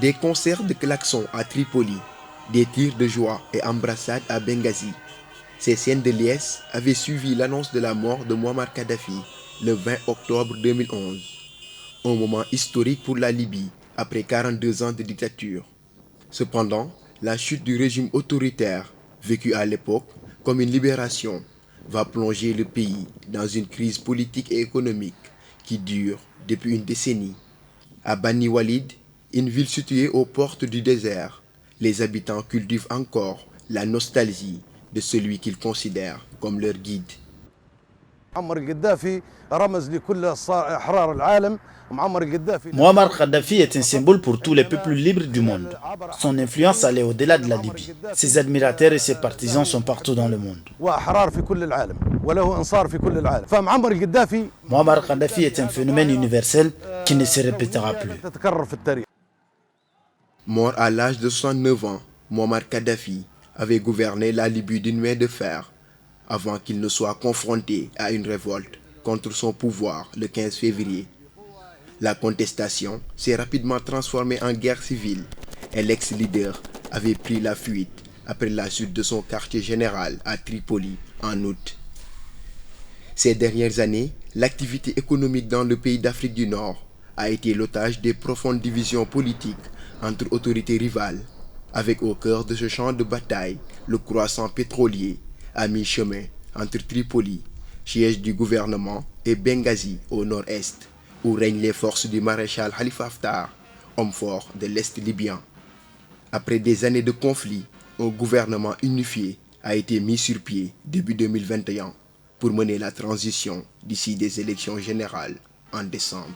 Des concerts de klaxons à Tripoli, des tirs de joie et embrassades à Benghazi. Ces scènes de liesse avaient suivi l'annonce de la mort de Muammar Kadhafi le 20 octobre 2011. Un moment historique pour la Libye après 42 ans de dictature. Cependant, la chute du régime autoritaire, vécu à l'époque comme une libération, va plonger le pays dans une crise politique et économique qui dure depuis une décennie. À Bani Walid, une ville située aux portes du désert, les habitants cultivent encore la nostalgie de celui qu'ils considèrent comme leur guide. Muammar Kadhafi est un symbole pour tous les peuples libres du monde. Son influence allait au-delà de la Libye. Ses admirateurs et ses partisans sont partout dans le monde. Muammar Kadhafi est un phénomène universel qui ne se répétera plus. Mort à l'âge de 69 ans, Muammar Kadhafi avait gouverné la Libye d'une main de fer avant qu'il ne soit confronté à une révolte contre son pouvoir le 15 février. La contestation s'est rapidement transformée en guerre civile et l'ex-leader avait pris la fuite après la chute de son quartier général à Tripoli en août. Ces dernières années, l'activité économique dans le pays d'Afrique du Nord a été l'otage des profondes divisions politiques entre autorités rivales, avec au cœur de ce champ de bataille le croissant pétrolier à mi-chemin entre Tripoli, siège du gouvernement, et Benghazi au nord-est, où règnent les forces du maréchal Khalifa Haftar, homme fort de l'Est libyen. Après des années de conflits, un gouvernement unifié a été mis sur pied début 2021 pour mener la transition d'ici des élections générales en décembre.